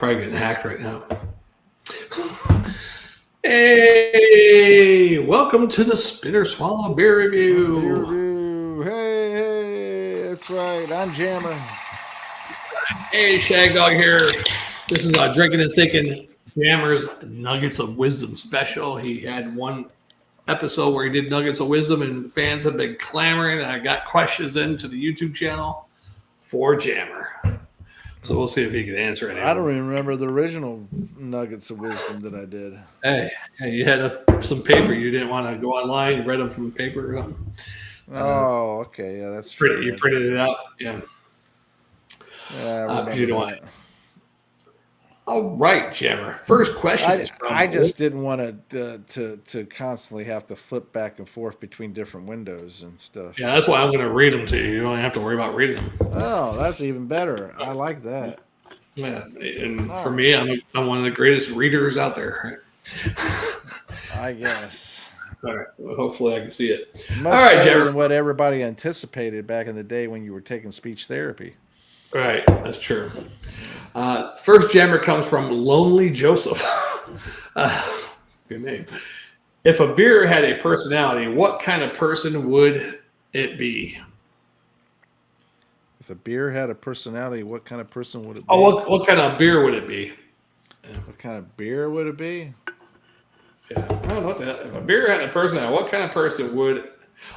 Probably getting hacked right now. Hey, welcome to the Spinner Swallow Beer Review. Hey, that's right. I'm Jammer. Hey, Shagdog here. This is Drinking and Thinking Jammer's Nuggets of Wisdom special. He had one episode where he did Nuggets of Wisdom, and fans have been clamoring. I got questions into the YouTube channel for Jammer. So we'll see if he can answer any. I don't even remember the original Nuggets of Wisdom that I did. Hey, you had some paper. You didn't want to go online. You read them from paper or something. Oh, okay. Yeah, that's true. You printed it out. Yeah. Yeah, you don't want it. All right, Jammer. First question. I just didn't want to constantly have to flip back and forth between different windows and stuff. Yeah, that's why I'm going to read them to you. You don't have to worry about reading them. Oh, that's even better. I like that. Yeah, and for me, I'm one of the greatest readers out there. I guess. All right. Well, hopefully, I can see it. Much all right, better Jammer. than what everybody anticipated back in the day when you were taking speech therapy. Right, that's true. First Jammer comes from Lonely Joseph. Good name. If a beer had a personality, what kind of person would it be? If a beer had a personality, what kind of person would it be? Oh, what kind of beer would it be? What kind of beer would it be? Yeah, I don't know what that. If a beer had a personality, what kind of person would?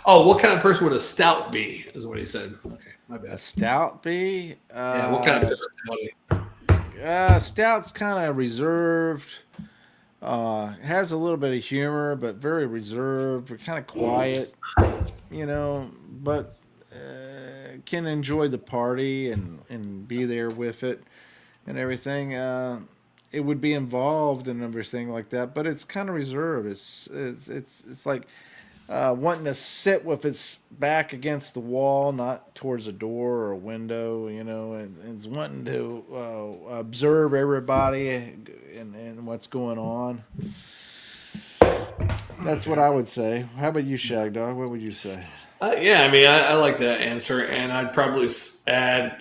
Oh, what kind of person would a stout be? Is what he said. Okay, my bad. A stout be? Yeah, what kind of personality? Stout's kind of reserved. Has a little bit of humor, but very reserved. Kind of quiet, but can enjoy the party and be there with it and everything. It would be involved in everything like that, but it's kind of reserved. It's like wanting to sit with its back against the wall, not towards a door or a window, and it's wanting to observe everybody and what's going on. That's what I would say. How about you, Shagdog? What would you say? Yeah, I mean, I like that answer, and I'd probably add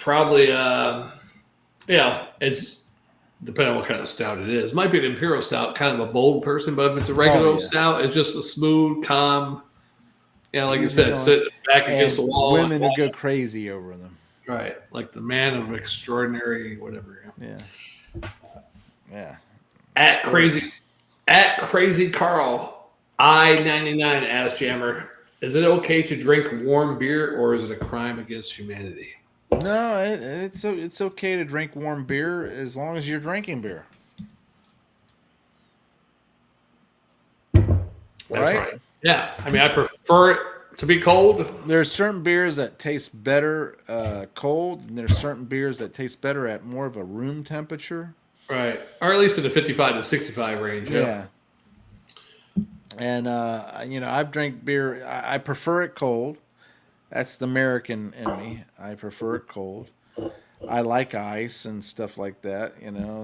it's depending on what kind of stout it is. Might be an imperial stout, kind of a bold person, but if it's a regular stout, it's just a smooth, calm. Yeah, like you said, sit back against the wall. Women who go crazy over them. Right, like the man of extraordinary whatever. Yeah. At crazy Carl I-99 asked Jammer, is it okay to drink warm beer or is it a crime against humanity? No, it's okay to drink warm beer as long as you're drinking beer. That's right. Yeah, I mean, I prefer it to be cold. There's certain beers that taste better cold, and there's certain beers that taste better at more of a room temperature. Right, or at least in the 55 to 65 range. Yeah. And I've drank beer. I prefer it cold. That's the American in me. I prefer it cold. I like ice and stuff like that,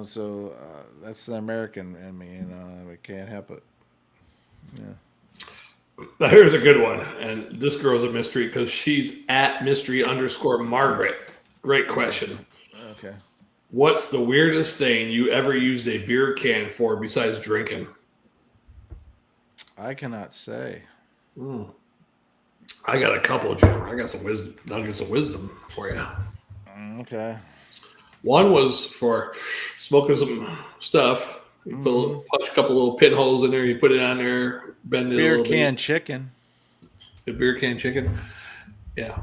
so that's the American in me, I can't help it. Yeah. Now here's a good one, and this girl's a mystery because she's at mystery_Margaret. Great question. Okay. What's the weirdest thing you ever used a beer can for besides drinking? I cannot say. I got a couple, Jammer. I got some nuggets of wisdom for you. Okay. One was for smoking some stuff. You punch a couple little pinholes in there. You put it on there, bend it a little bit. Beer can chicken. The beer can chicken. Yeah.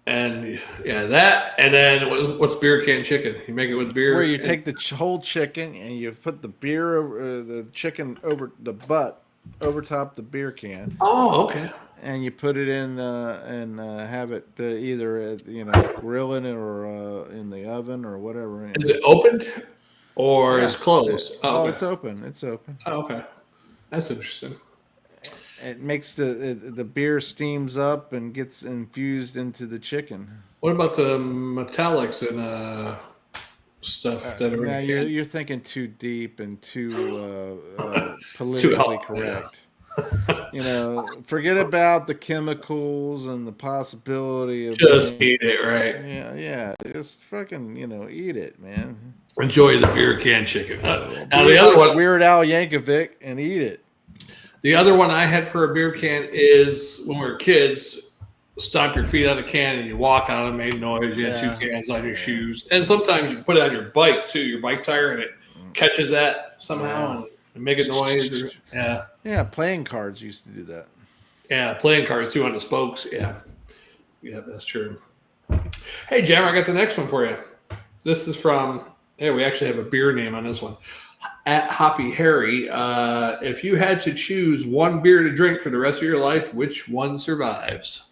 And that. And then what's beer can chicken? You make it with beer. Where you take the whole chicken and you put the the chicken over the butt over top the beer can. Oh, okay. And you put it in and have it either grilling it or in the oven or whatever. Is it opened or is closed? Okay. It's open. It's open. Oh, okay. That's interesting. It makes the beer steams up and gets infused into the chicken. What about the metallics and stuff that are? You're thinking too deep and too politically correct. You know, forget about the chemicals and the possibility of Just being. eat it, right? Yeah. Just fucking, eat it, man. Enjoy the beer can chicken. Now Be the other like one, Weird Al Yankovic and eat it. the other one I had for a beer can is when we were kids. Stomp your feet on a can and you walk on it, made noise. You had two Yeah. cans on your Yeah. shoes, and sometimes you can put it on your bike too, your bike tire, and it catches that somehow and make a noise. Yeah, Yeah, playing cards used to do that. yeah, playing cards too on the spokes. Yeah, yeah, that's true. Hey, Jammer, I got the next one for you. This is from. Hey, we actually have a beer name on this one. At Hoppy Harry, if you had to choose one beer to drink for the rest of your life, which one survives?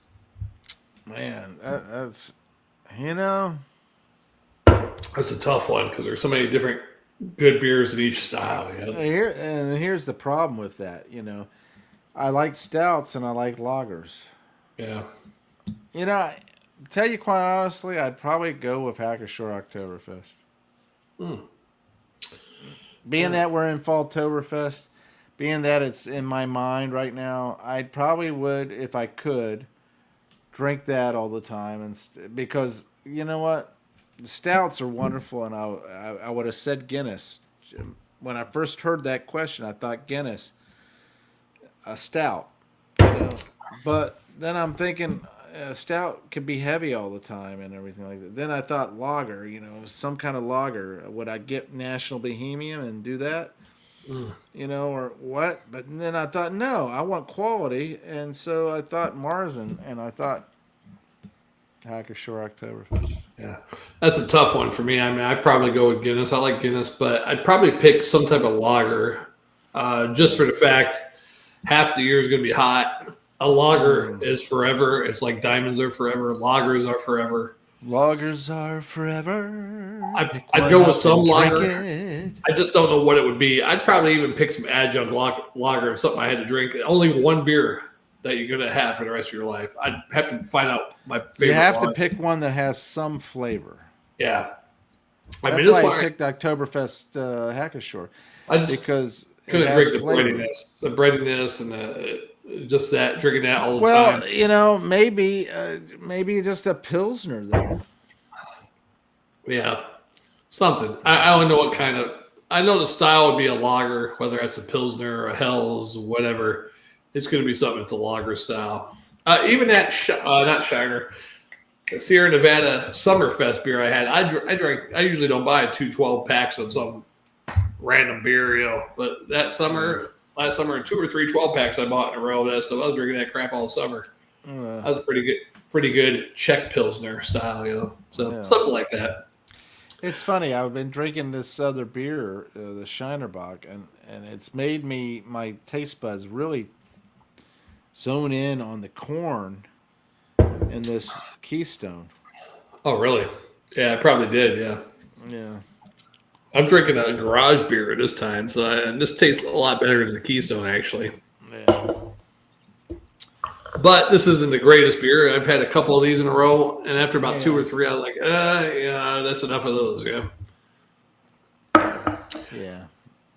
Man, that's you know. That's a tough one because there's so many different good beers in each style. Yeah. Here's the problem with that. I like stouts and I like lagers. Yeah. Tell you quite honestly, I'd probably go with Hacker-Shore Oktoberfest. Hmm. Being that we're in Falltoberfest, being that it's in my mind right now, I probably would, if I could, drink that all the time, because you know what, the stouts are wonderful, and I would have said Guinness. When I first heard that question, I thought Guinness, a stout, but then I'm thinking. Stout could be heavy all the time and everything like that. Then I thought lager, some kind of lager. Would I get National Bohemian and do that? Or what? But then I thought, no, I want quality. And so I thought Marzen, and I thought Hacker-Shore Oktoberfest. Yeah. That's a tough one for me. I mean, I'd probably go with Guinness. I like Guinness, but I'd probably pick some type of lager just for the fact half the year is going to be hot. A lager is forever. It's like diamonds are forever. Lagers are forever. Lagers are forever. I'd go with some lager. I just don't know what it would be. I'd probably even pick some adjunct lager if something I had to drink. Only one beer that you're going to have for the rest of your life. I'd have to find out my favorite. You have to pick one that has some flavor. Yeah. That's why I picked Oktoberfest Hacker-Shore. Because couldn't drink the breadiness and just that, drinking that all the time. Well, maybe just a Pilsner there. Yeah, something. I don't know what kind of. I know the style would be a lager, whether it's a Pilsner or a Hell's, whatever. It's going to be something that's a lager style. Even that, not Shiner, the Sierra Nevada Summerfest beer I had, I drank. I usually don't buy 2 12-packs of some random beer, but that summer. Last summer, 2 or 3 12-packs I bought in a row. That stuff, I was drinking that crap all summer. That was a pretty good Czech Pilsner style, So something like that. It's funny. I've been drinking this other beer, the Shinerbach, and it's made my taste buds really zone in on the corn in this Keystone. Oh, really? Yeah, I probably did. Yeah. Yeah. I'm drinking a garage beer at this time, and this tastes a lot better than the Keystone, actually. Yeah. But this isn't the greatest beer. I've had a couple of these in a row, and after about 2 or 3, I was like, yeah, that's enough of those, yeah. Yeah.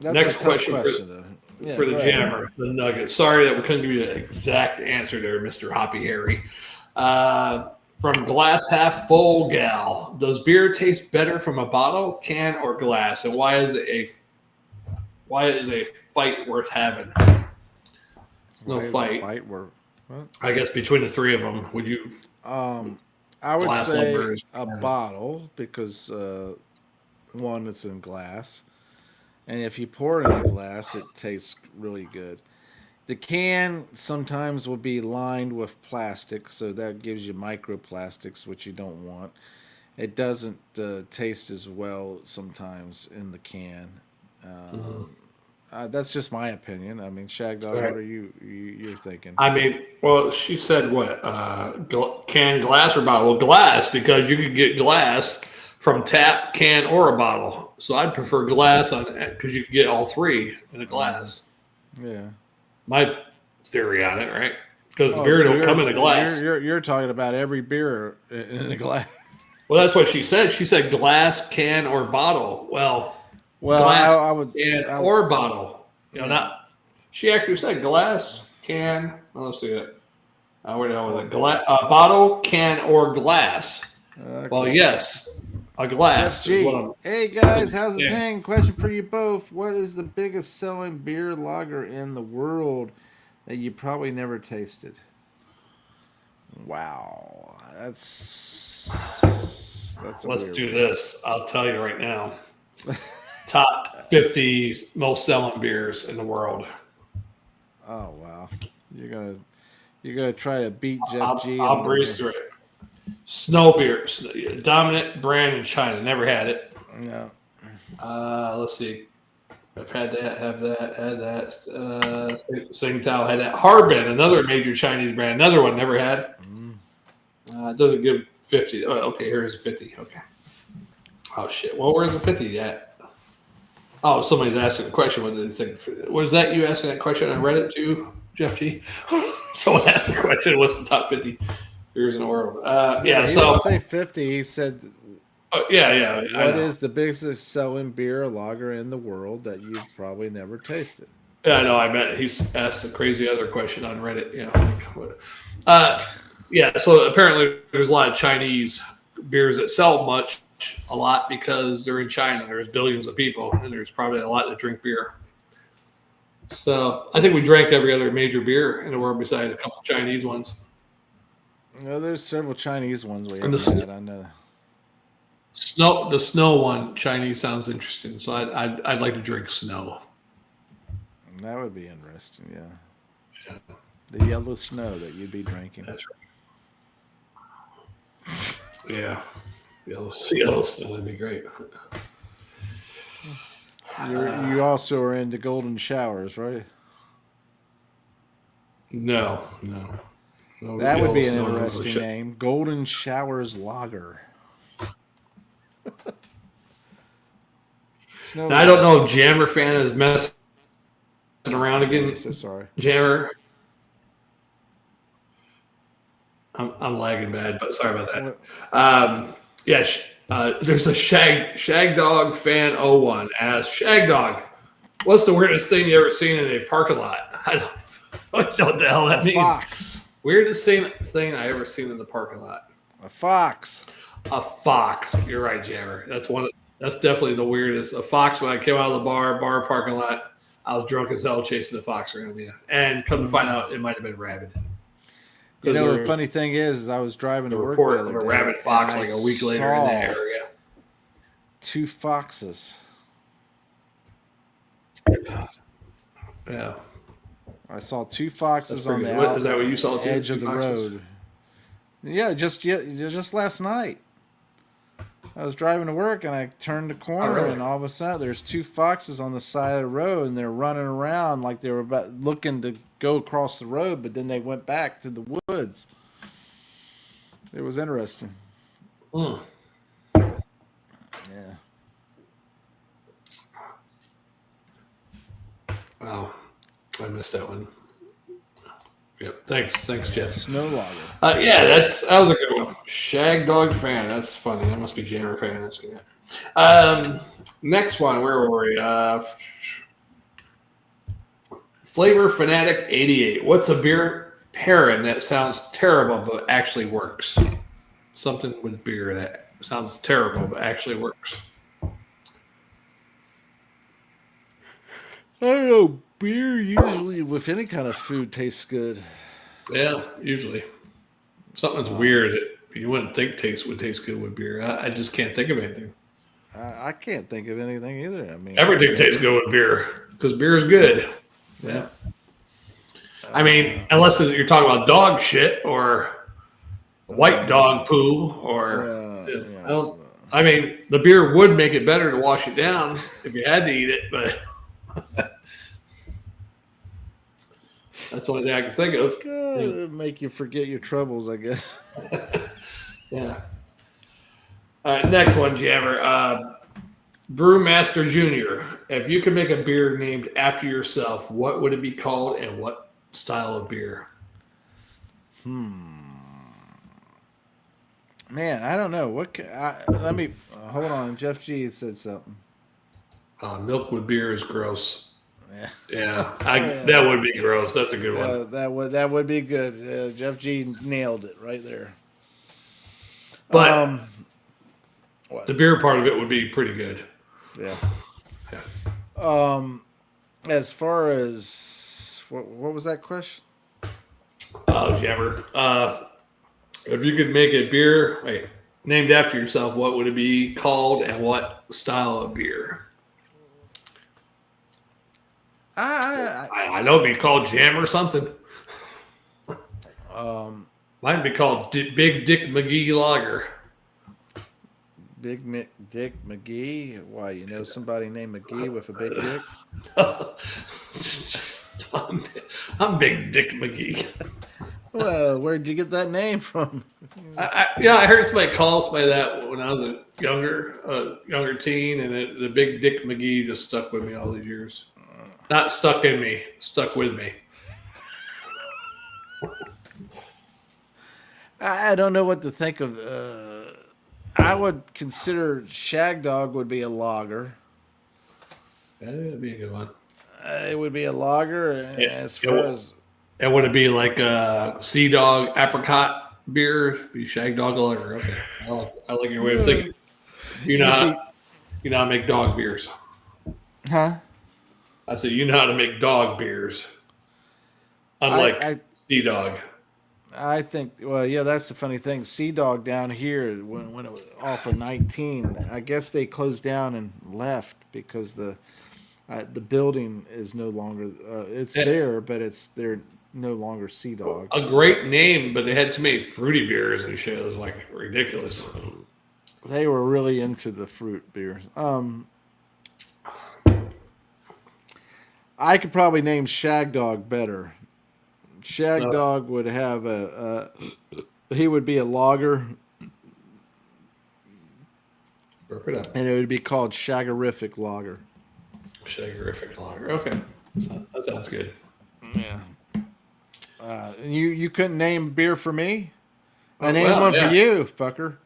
That's Next question for the Jammer, the Nugget. Sorry that we couldn't give you an exact answer there, Mr. Hoppy Harry. From Glass Half Full Gal, does beer taste better from a bottle, can, or glass? And why is a fight worth having? No fight. I guess between the three of them, would you? I would say a bottle because one, it's in glass, and if you pour it in a glass, it tastes really good. The can sometimes will be lined with plastic, so that gives you microplastics, which you don't want. It doesn't taste as well sometimes in the can. That's just my opinion. I mean, Shagdog, what are you're thinking? I mean, well, she said what? Can, glass, or bottle? Well, glass, because you could get glass from tap, can, or a bottle. So I'd prefer glass on it because you could get all three in a glass. Yeah. My theory on it, right? Because the beer don't come in a glass. You're talking about every beer in a glass. Well, that's what she said. She said glass, can, or bottle. Well, glass, or bottle. Not She actually said glass, can. Oh, let's see that. Where the hell was it? Bottle, can, or glass. Okay. Well, yes, a glass. Jeff Is G. what I'm, Hey guys, how's it yeah. hanging? Question for you both. What is the biggest selling beer lager in the world that you probably never tasted? Wow. That's a Let's weird do one. this. I'll tell you right now. Top 50 most selling beers in the world. Oh wow. You're gonna try to beat Jeff G. I'll breeze through it. Snow beer, dominant brand in China. Never had it. No. Let's see. I've had that. Had that. Tsingtao had that. Harbin, another major Chinese brand. Another one never had. It doesn't give 50. Oh, okay, here's a 50. Okay. Oh shit. Well, where's the 50 at? Oh, somebody's asking a question. What did they think? Was that you asking that question on Reddit too, Jeff G? Someone asked the question. What's the top 50 beers in the world? Yeah. He So didn't say 50. He said, yeah. What is the biggest selling beer or lager in the world that you've probably never tasted? Yeah, I know. I bet he's asked a crazy other question on Reddit. Yeah. So apparently, there's a lot of Chinese beers that sell a lot because they're in China. There's billions of people, and there's probably a lot that drink beer. So I think we drank every other major beer in the world besides a couple of Chinese ones. No, there's several Chinese ones we And haven't had. I know. The snow one, Chinese sounds interesting. So I'd like to drink snow. That would be interesting. Yeah. The yellow snow that you'd be drinking. That's right. Yeah. Yellow snow would be great. You also are into golden showers, right? No. That would be an interesting name. Golden Showers Lager. Now, I don't know if Jammer fan is messing around again. I'm so sorry. Jammer. I'm lagging bad, but sorry about that. There's a Shagdog fan 01 asks, Shagdog, what's the weirdest thing you ever seen in a parking lot? I don't know what the hell that means. Fox. Weirdest thing I ever seen in the parking lot. A fox. A fox. You're right, Jammer. That's definitely the weirdest. A fox when I came out of the bar parking lot. I was drunk as hell chasing the fox around me. And come to find out, it might have been rabid. You know, the funny thing is I was driving to work report the other of a day, rabid fox and like a week later in that area. 2 foxes. Yeah. I saw 2 foxes on the is that what you saw too? edge of the road. Yeah, just last night. I was driving to work and I turned the corner and all of a sudden there's 2 foxes on the side of the road and they're running around like they were about looking to go across the road, but then they went back to the woods. It was interesting. Mm. Yeah. Wow. I missed that one. Yep. Thanks, Jeff. Snow lager. That was a good one. Shagdog fan. That's funny. That must be Jammer fan. That's good. Next one. Where were we? Flavor Fanatic 88. What's a beer pairing that sounds terrible but actually works? Something with beer that sounds terrible but actually works. I don't know. Beer usually with any kind of food tastes good. Yeah, usually. Something's weird that you wouldn't think would taste good with beer. I just can't think of anything. I can't think of anything either. I mean, everything tastes good with beer because beer is good. Yeah. I mean, unless you're talking about dog shit or white dog poo or I mean, the beer would make it better to wash it down if you had to eat it, but that's the only thing I can think of. It'd make you forget your troubles, I guess. Yeah. Next one, Jammer. Brewmaster Jr. If you could make a beer named after yourself, what would it be called and what style of beer? Man, I don't know. Let me hold on. Jeff G said something. Milk with beer is gross. Yeah, that would be gross. That's a good one. That would be good. Jeff G nailed it right there. But What? the beer part of it would be pretty good. Yeah. Yeah. As far as what was that question? Oh, Jammer. If you could make a beer named after yourself, what would it be called and what style of beer? I know it'd be called Jam or something. Might be called Big Dick McGee Lager. Big Dick McGee? Why, you know somebody named McGee with a big dick? I'm Big Dick McGee. Well, where'd you get that name from? I heard somebody call somebody that when I was a younger teen, and the Big Dick McGee just stuck with me all these years. Not stuck in me, stuck with me. I don't know what to think of. I would consider Shagdog would be a lager. That'd be a good one. It would be a lager, as would it be like a Sea Dog apricot beer? Be Shagdog lager. Okay, I like your way of thinking. You know how to make dog beers. Huh? I said you know how to make dog beers. Unlike Sea Dog. I think, well, yeah, that's the funny thing. Sea Dog down here, when it was off of 19, I guess they closed down and left because the building is no longer, there, but they're no longer Sea Dog. A great name, but they had too many fruity beers and shit. It was like ridiculous. They were really into the fruit beers. I could probably name Shagdog better. Shagdog would have he would be a lager, and it would be called Shagorific Lager. Shagorific Lager. Okay, that sounds good. Yeah. You couldn't name beer for me? I named one for you, fucker.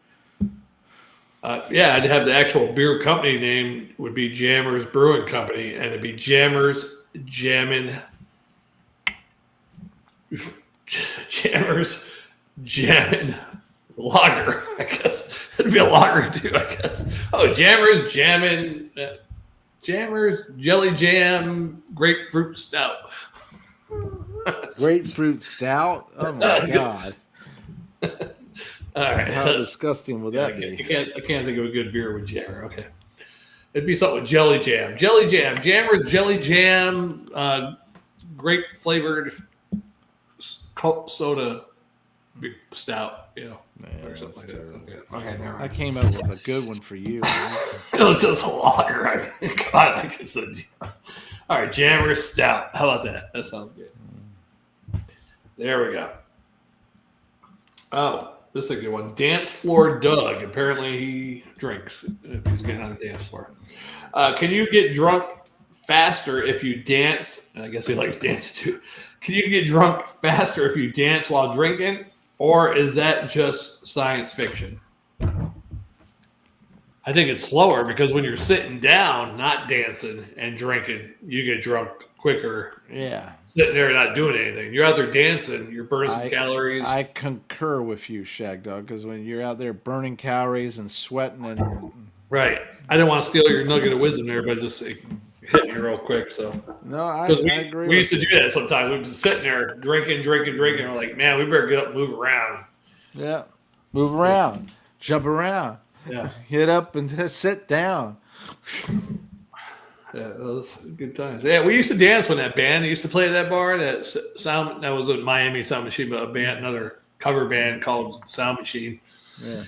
Yeah, I'd have the actual beer company name would be Jammers Brewing Company, and it'd be Jammers Jammin'. Jammers Jammin' Lager. I guess it'd be a lager too. I guess. Oh, Jammers Jammin'. Jammers Jelly Jam Grapefruit Stout. Grapefruit Stout? Oh my god! All right, how disgusting would that be? I can't think of a good beer with Jammer. Okay, it'd be something with Jelly Jam. Jammers Jelly Jam, grape flavored soda stout. Or something like that. Okay, never mind. I came up with a good one for you. It was just a lager. God, I guess. All right, Jammer Stout. How about that? That sounds good. There we go. Oh, this is a good one. Dance Floor Doug. Apparently he drinks if he's getting on the dance floor. Can you get drunk faster if you dance? And I guess he likes dancing too. Can you get drunk faster if you dance while drinking? Or is that just science fiction? I think it's slower because when you're sitting down, not dancing and drinking, you get drunk quicker. Yeah. Sitting there not doing anything. You're out there dancing. You're burning some calories. I concur with you, Shagdog, because when you're out there burning calories and sweating and... Right. I didn't want to steal your nugget of wisdom there, but just hitting you real quick. So no, I agree. We used to do that sometimes. We'd be sitting there drinking. We're like, man, we better get up and move around. Yeah. Move around. Jump around. Yeah. Get up and just sit down. Yeah, those good times. Yeah, we used to dance when that band used to play at that bar. That was a Miami Sound Machine, but another cover band called Sound Machine. Yeah.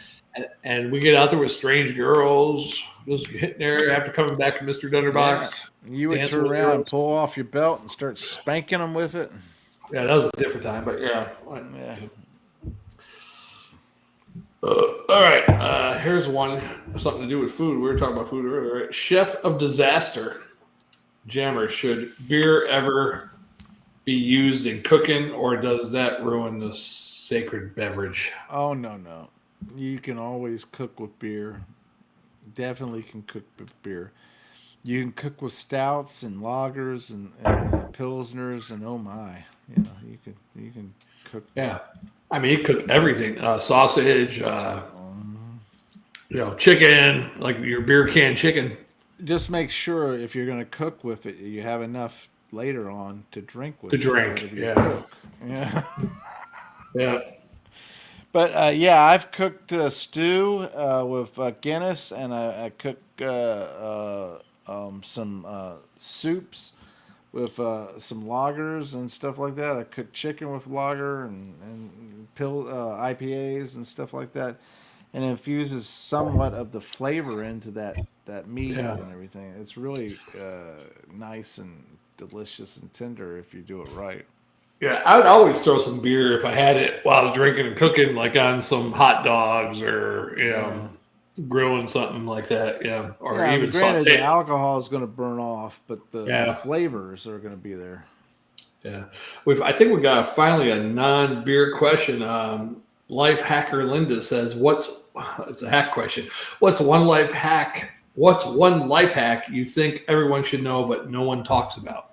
And we get out there with strange girls, just hitting there after coming back from Mr. Dunderbox. Yeah. You would turn around and pull off your belt and start spanking them with it. Yeah, that was a different time, but yeah. All right, here's one, something to do with food. We were talking about food earlier, right? Chef of Disaster. Jammer, should beer ever be used in cooking, or does that ruin the sacred beverage? Oh, no. You can always cook with beer. Definitely can cook with beer. You can cook with stouts and lagers and pilsners, and oh my, you can cook. Yeah. I mean, you cook everything, sausage, chicken, like your beer can chicken. Just make sure if you're going to cook with it, you have enough later on to drink To with drink. whatever you Yeah. cook. Yeah. Yeah. But yeah, I've cooked stew with Guinness, and I cooked some soups with some lagers and stuff like that. I cooked chicken with lager and IPAs and stuff like that, and it infuses somewhat of the flavor into that meat Yeah. and everything. It's really nice and delicious and tender if you do it right. Yeah, I would always throw some beer if I had it while I was drinking and cooking, like on some hot dogs or Yeah. grilling something like that. Yeah, or Yeah, even granted, the saute. alcohol is going to burn off, but the Yeah, flavors are going to be there. yeah. I think we got finally a non-beer question. Life hacker Linda says, It's a hack question. What's one life hack? What's one life hack you think everyone should know but no one talks about?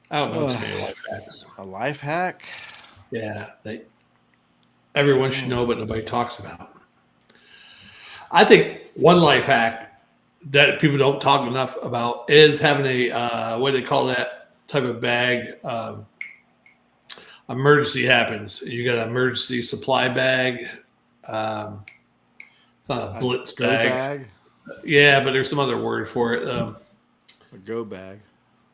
I don't know too many life hacks. A life hack? Yeah, everyone should know, but nobody talks about. I think one life hack that people don't talk enough about is having a what do they call that type of bag? Emergency happens. You got an emergency supply bag. It's not a blitz go bag. Yeah, but there's some other word for it. A go bag.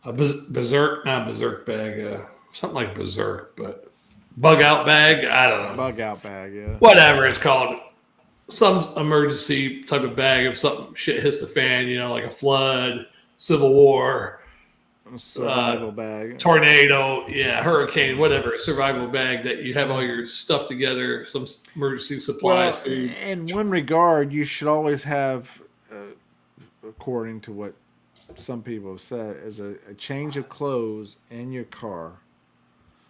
A berserk, not berserk bag. Something like berserk, but bug out bag. I don't know. Bug out bag. Yeah. Whatever it's called. Some emergency type of bag if something shit hits the fan, like a flood, civil war, survival bag, tornado, hurricane, whatever, survival bag that you have all your stuff together, some emergency supplies, food. In one regard, you should always have, according to what some people have said, is a change of clothes in your car.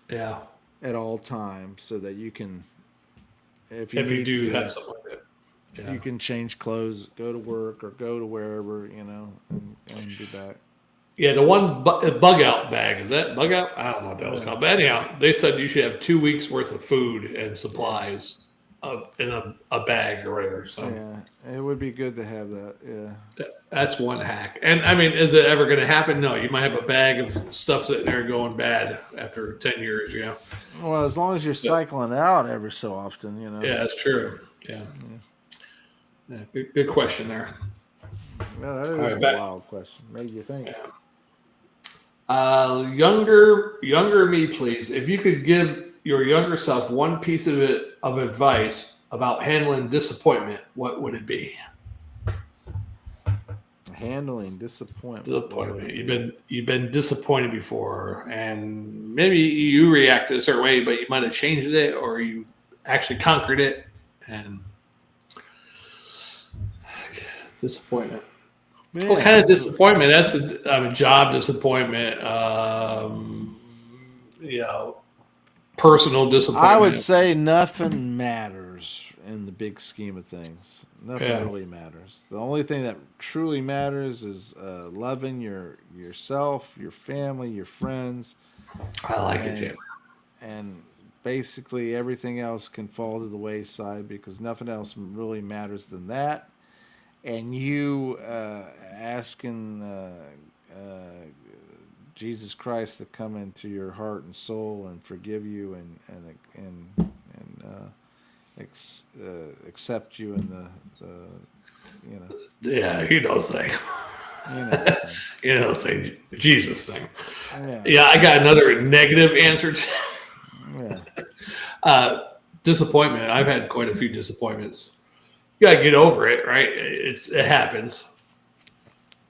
Yeah. At all times, so that you can, if you do have something like that. Yeah. You can change clothes, go to work or go to wherever, and be back. Yeah, the one bug out bag, is that bug out? I don't know what that was called. But anyhow, they said you should have 2 weeks worth of food and supplies in a bag or whatever. So yeah, it would be good to have that. Yeah, that's one hack. And I mean, is it ever going to happen? No, you might have a bag of stuff sitting there going bad after 10 years. Yeah. Well, as long as you're cycling out every so often, Yeah, that's true. Yeah. Good question there. Yeah, that is a wild question. Made you think. Yeah. Younger me, please. If you could give your younger self one piece of advice about handling disappointment, what would it be? Handling disappointment. You've been disappointed before, and maybe you reacted a certain way, but you might have changed it, or you actually conquered it, and disappointment. Man, what kind of disappointment? That's a job disappointment. Personal disappointment. I would say nothing matters in the big scheme of things. Nothing really matters. The only thing that truly matters is loving yourself, your family, your friends. I like it, Jim. And basically everything else can fall to the wayside because nothing else really matters than that. And you asking Jesus Christ to come into your heart and soul and forgive you and accept you in the Yeah, you know thing. You know thing. Jesus thing. Yeah, I got another negative answer. Disappointment. I've had quite a few disappointments. You gotta get over it, right? It happens.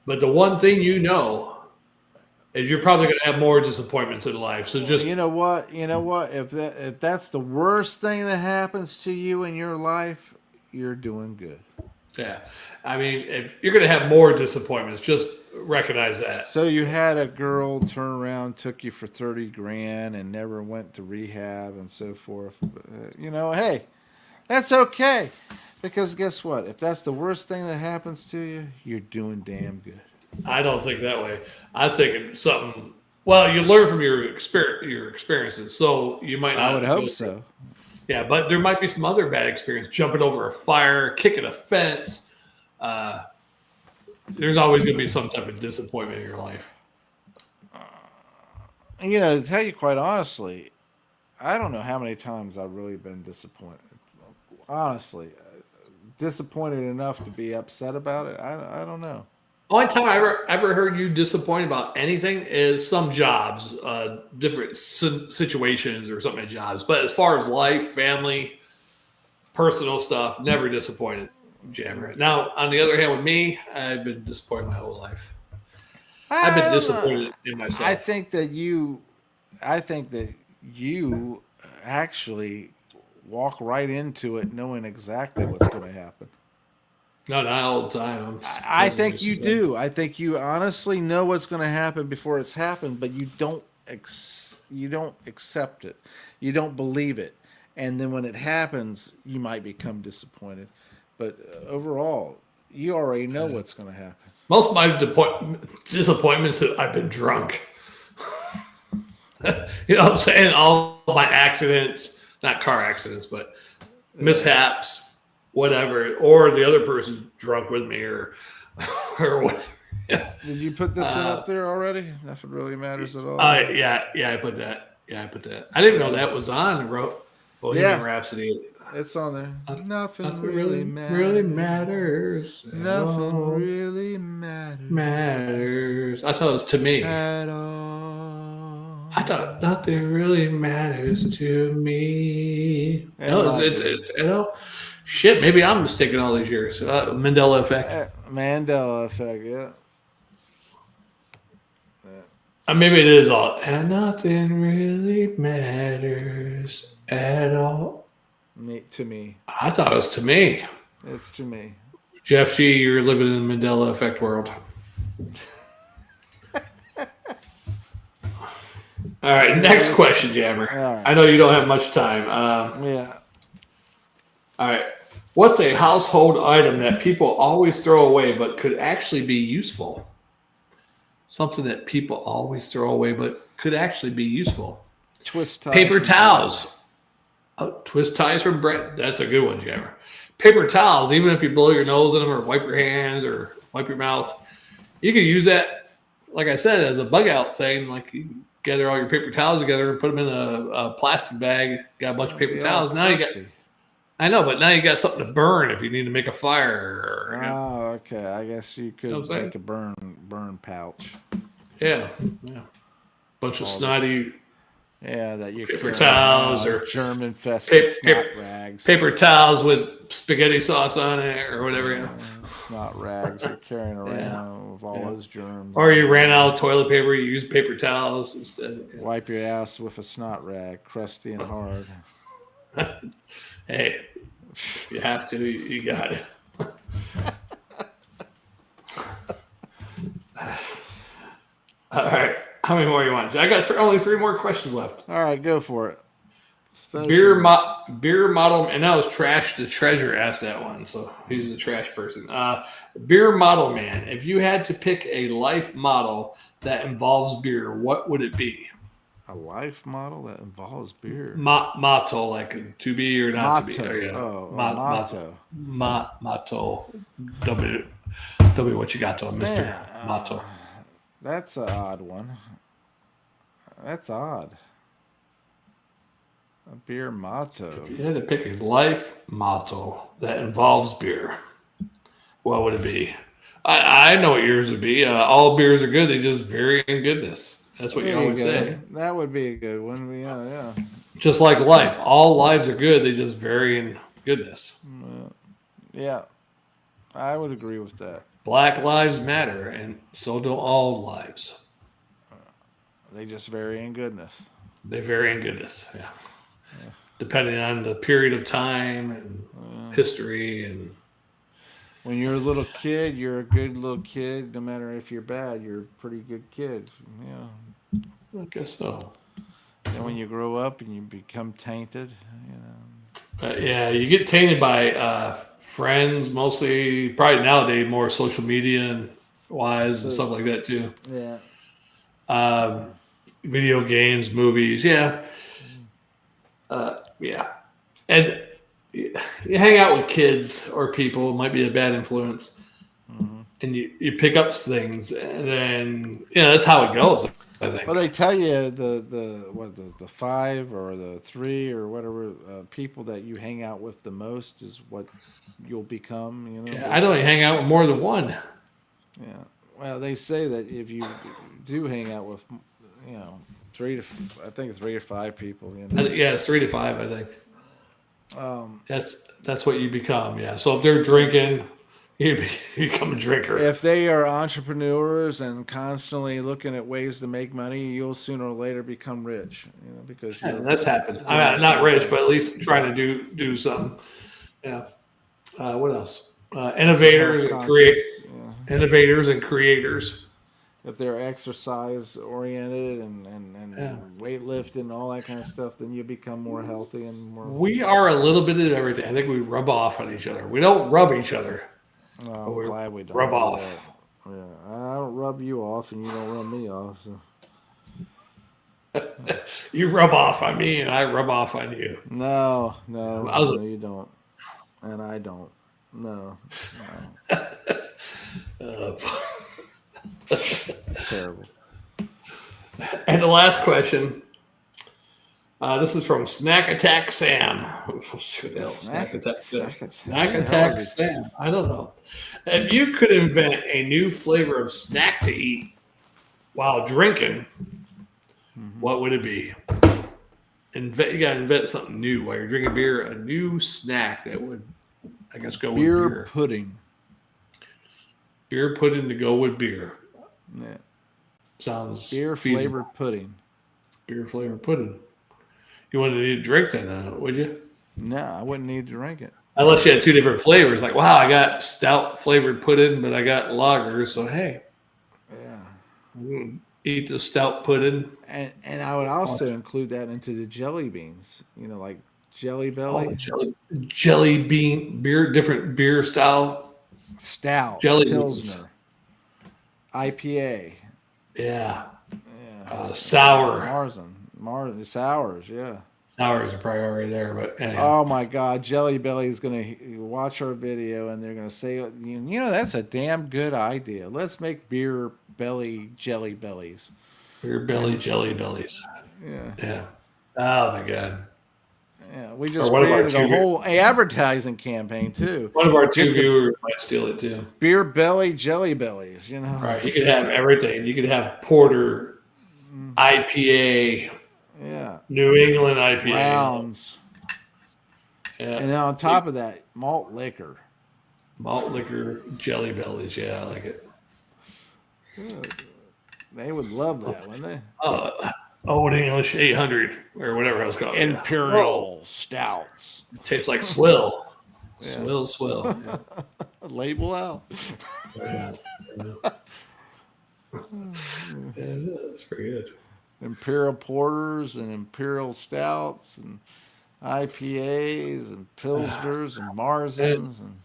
But the one thing is you're probably gonna have more disappointments in life. So just you know what? If that's the worst thing that happens to you in your life, you're doing good. Yeah. I mean, if you're gonna have more disappointments, just recognize that. So you had a girl turn around, took you for $30,000 and never went to rehab and so forth. Hey, That's okay. Because guess what? If that's the worst thing that happens to you, you're doing damn good. I don't think that way. I think it's something. Well, you learn from your experiences, so you might I not would go hope through. so. Yeah, but there might be some other bad experience, jumping over a fire, kicking a fence. Uh, there's always going to be some type of disappointment in your life. You know, to tell you quite honestly, I don't know how many times I've really been disappointed. Honestly, disappointed enough to be upset about it. I don't know. Only time I ever heard you disappointed about anything is some jobs, different situations or something at jobs. But as far as life, family, personal stuff, never disappointed, Jammer. Now, on the other hand, with me, I've been disappointed my whole life. I've I been don't know. disappointed in I myself. think that you, I think that you actually walk right into it knowing exactly what's going to happen. No, not all the time. I'm I think pleasantly you surprised. do. I think you honestly know what's going to happen before it's happened, but you don't accept it. You don't believe it. And then when it happens, you might become disappointed. But overall, you already know what's going to happen. Most of my disappointments that I've been drunk. You know what I'm saying? All my accidents, not car accidents, but mishaps, whatever, or the other person's drunk with me or whatever. Yeah. Did you put this one up there already? Nothing really matters at all. Yeah, I put that. Yeah, I put that. I didn't know that was on Bohemian Yeah. Rhapsody. It's on there. Nothing Nothing really matters. really matters. Nothing really matters matters. I thought it was to me. at all. I thought nothing really matters to me. It No, might it's, be. you know, shit. Maybe I'm mistaken all these years. Mandela effect. Mandela effect, yeah. Maybe it is all. And nothing really matters at all. To me. I thought it was to me. It's to me. Jeff G, you're living in the Mandela effect world. All right, next question, Jammer. All right. I know you don't have much time. Yeah. All right. What's a household item that people always throw away but could actually be useful? Something that people always throw away but could actually be useful. Twist ties. Paper towels. Oh, twist ties from bread. That's a good one, Jammer. Paper towels, even if you blow your nose in them or wipe your hands or wipe your mouth, you can use that, like I said, as a bug out thing. Like you gather all your paper towels together and put them in a plastic bag. Got a bunch of paper towels. Now you got. I know, but now you got something to burn if you need to make a fire. Or, Oh, okay. I guess you could make a burn pouch. Yeah. Bunch of snotty. Yeah, that you paper towels or germ-infested snot rags. Paper towels with spaghetti sauce on it or whatever. Snot rags you're carrying around with all those germs. Or you ran out of toilet paper, you use paper towels instead. Wipe your ass with a snot rag, crusty and hard. Hey, if you have to, you got it. All right. How many more you want? I got only 3 more questions left. All right, go for it. Beer model, and that was Trash the Treasure asked that one, so he's the trash person. Beer model man, if you had to pick a life model that involves beer, what would it be? A life model that involves beer? Motto, like to be or not to be. Or, motto. Motto. W, what you got to him, Mr. Motto. That's an odd one. That's odd. A beer motto. If you had to pick a life motto that involves beer, what would it be? I know what yours would be. All beers are good. They just vary in goodness. That's what you always say. That would be a good one. Yeah. Just like life. All lives are good. They just vary in goodness. Yeah. I would agree with that. Black lives matter, and so do all lives. They just vary in goodness. They vary in goodness, yeah. Depending on the period of time and history. And when you're a little kid, you're a good little kid. No matter if you're bad, you're a pretty good kid. Yeah. I guess so. And when you grow up and you become tainted, Yeah, you get tainted by friends mostly. Probably nowadays more social media and wise and So stuff like that too. yeah, Um, Video games, movies, yeah, yeah, and you hang out with kids or people it might be a bad influence, hmm and you pick up things, and then that's how it goes. I well, think. they tell you the 5 or the 3 or whatever people that you hang out with the most is what you'll become. Yeah, I don't Basically. hang out with more than one. Yeah. Well, they say that if you do hang out with, you know, I think it's 3 to 5 people. Yeah, it's 3 to 5. I think Um, that's what you become. Yeah. So if they're drinking, you become a drinker. if they are entrepreneurs and constantly looking at ways to make money, you'll sooner or later become rich. Because Yeah, you're that's happened. doing the I'm not same rich, thing. but at least trying to do something. Yeah. What else? Health Innovators and conscious. innovators and creators. If they're exercise oriented Yeah. and weightlifting and all that kind of stuff, then you become more healthy and more. We are a little bit of everything. I think we rub off on each other. We don't rub each other, but I'm we glad we don't rub do off. that. Yeah, I don't rub you off, and you don't rub me off. So. You rub off on me, and I rub off on you. No, I was you don't, and I don't. No. uh, Terrible. and the last question. This is from Snack Attack Sam. Snack Attack Sam. Snack Attack Sam. I don't know. If you could invent a new flavor of snack to eat while drinking, what would it be? You gotta invent something new while you're drinking beer. A new snack that would, I guess, go with beer. Pudding. Beer pudding to go with beer. Yeah. Sounds Beer feasible. flavored pudding. Beer flavored pudding. You wouldn't need to drink that, would you? No, I wouldn't need to drink it. Unless you had 2 different flavors. Like, wow, I got stout flavored pudding, but I got lager. So, hey, Yeah. Eat the stout pudding. And I would also include that into the jelly beans. Like Jelly Belly. Jelly bean beer, different beer style. Stout. Jelly Pilsner. beans. IPA. Yeah. Yeah. Sour. Sours, yeah. Sour is a priority there, but anyhow. Oh my God, Jelly Belly is going to watch our video and they're going to say, that's a damn good idea. Let's make beer belly jelly bellies. Beer belly jelly bellies. Yeah. Oh my God. Yeah, we just created a whole advertising campaign too. One of our 2 viewers might steal it too. Beer belly jelly bellies, Right. You could have everything. You could have porter, IPA. Yeah. New England IPA. Browns. Yeah. And then on top of that, malt liquor. Malt liquor, jelly bellies. Yeah, I like it. They would love that, wouldn't they? Old English 800 or whatever I was called. Imperial stouts. Tastes like swill. Yeah. Swill. Yeah. Label out. Yeah, that's pretty good. Imperial porters and imperial stouts and IPAs and pilsners and Marzens and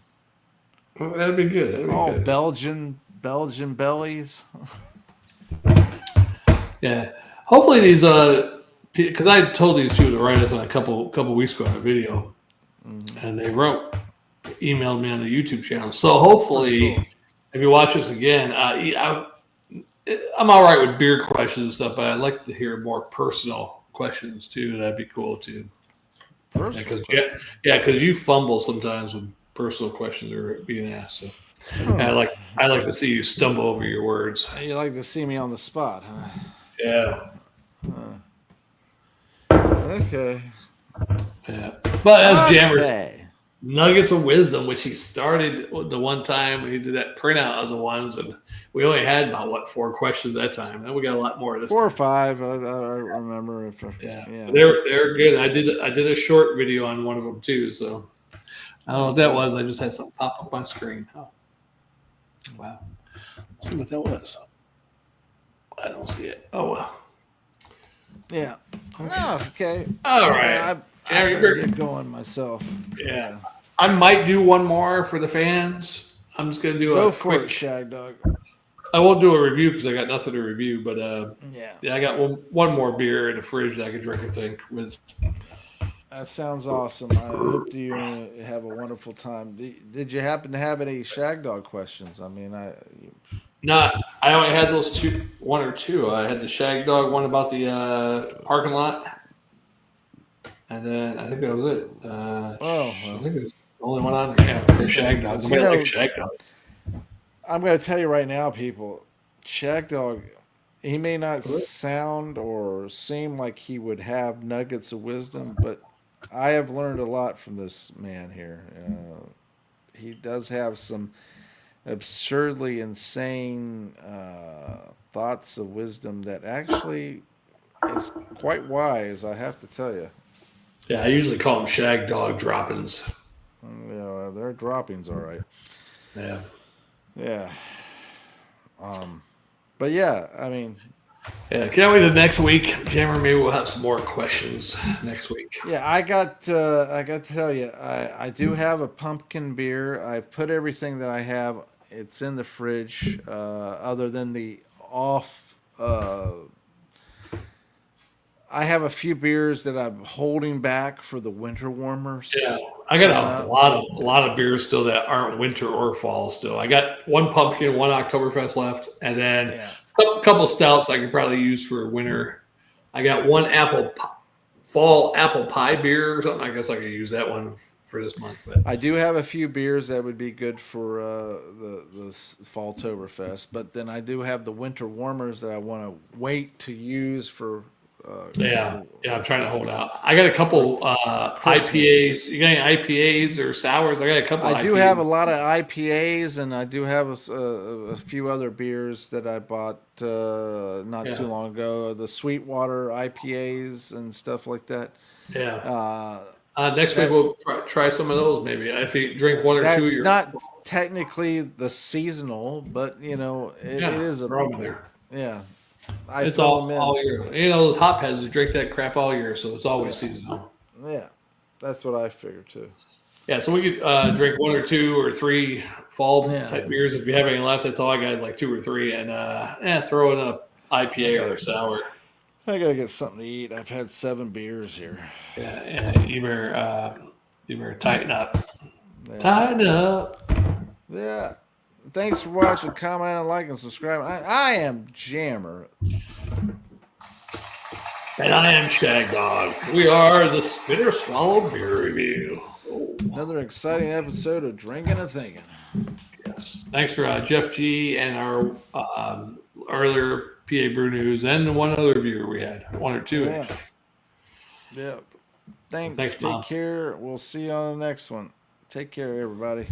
That'd be good. Good. Belgian bellies. Yeah. Hopefully these because I told these people to write us on a couple weeks ago on a video, and they emailed me on the YouTube channel. So hopefully, if you watch this again, I'm all right with beer questions and stuff, but I'd like to hear more personal questions too. That'd be cool too. Because you fumble sometimes when personal questions are being asked. So I like to see you stumble over your words. You like to see me on the spot, huh? Yeah. Okay. Yeah. But as Jammer's Nuggets of Wisdom, which he started the one time he did that printout of the ones, and we only had about 4 questions at that time. And we got a lot more this 4 or time. 5. I remember. Yeah. They're good. I did a short video on one of them too. So I don't know what that was. I just had something pop up on screen. Oh, wow. Let's see what that was. I don't see it. Oh well. Yeah. Oh, okay. All right. Yeah, I better get going myself. Yeah. I might do one more for the fans. I'm just gonna do Go a for quick. it, Shagdog. I won't do a review because I got nothing to review. But Yeah, I got one more beer in the fridge that I can drink. I think with. that sounds awesome. I hope you have a wonderful time. Did you happen to have any Shagdog questions? I mean, Not. I only had those one or two. I had the Shagdog one about the parking lot, and then I think that was it. I think it was the only one on there for Shagdog. Nobody likes Shagdog. I'm going to tell you right now, people. Shagdog, he may not sound or seem like he would have nuggets of wisdom, but I have learned a lot from this man here. He does have some absurdly insane thoughts of wisdom that actually is quite wise, I have to tell you. Yeah, I usually call them Shagdog droppings. Yeah, they're droppings, all right. Yeah. Yeah. But yeah, I mean. Yeah, can't wait till next week. Jammer, maybe we'll have some more questions next week. Yeah, I got to tell you, I do have a pumpkin beer. I put everything that I have. It's in the fridge, other than the off. I have a few beers that I'm holding back for the winter warmers. Yeah, I got a lot of beers still that aren't winter or fall. Still, I got one pumpkin, one Oktoberfest left, and then a couple stouts I could probably use for winter. I got one fall apple pie beer or something. I guess I could use that one for this month. But I do have a few beers that would be good for the Falltoberfest, but then I do have the winter warmers that I want to wait to use for. I'm trying to hold out. I got a couple IPAs. You got any IPAs or sours? I got a couple. I do have a lot of IPAs, and I do have a few other beers that I bought not too long ago. The Sweetwater IPAs and stuff like that. Yeah. Next week we'll try some of those. Maybe if you drink one or two. That's not technically the seasonal, but it is a there. Yeah. It's all year. Those hopheads that drink that crap all year, so it's always seasonal. Yeah, that's what I figured too. Yeah, so we could drink one or two or three fall type beers. If you have any left, that's all I got is like two or three, and throw in a IPA or a sour. I gotta get something to eat. I've had 7 beers here. Yeah, you better tighten up. Yeah. Tighten up. Yeah. Thanks for watching, comment, like, and subscribe. I am Jammer. And I am Shagdog. We are the Spitter Swallow Beer Review. Another exciting episode of Drinking and Thinking. Yes. Thanks for Jeff G. and our earlier PA Brew News and one other viewer we had. One or two. Yeah. Thanks. Take Mom. care. We'll see you on the next one. Take care, everybody.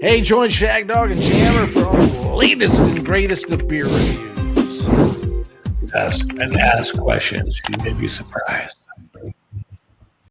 Hey, join Shagdog and Jammer for our latest and greatest of beer reviews. Ask questions. You may be surprised.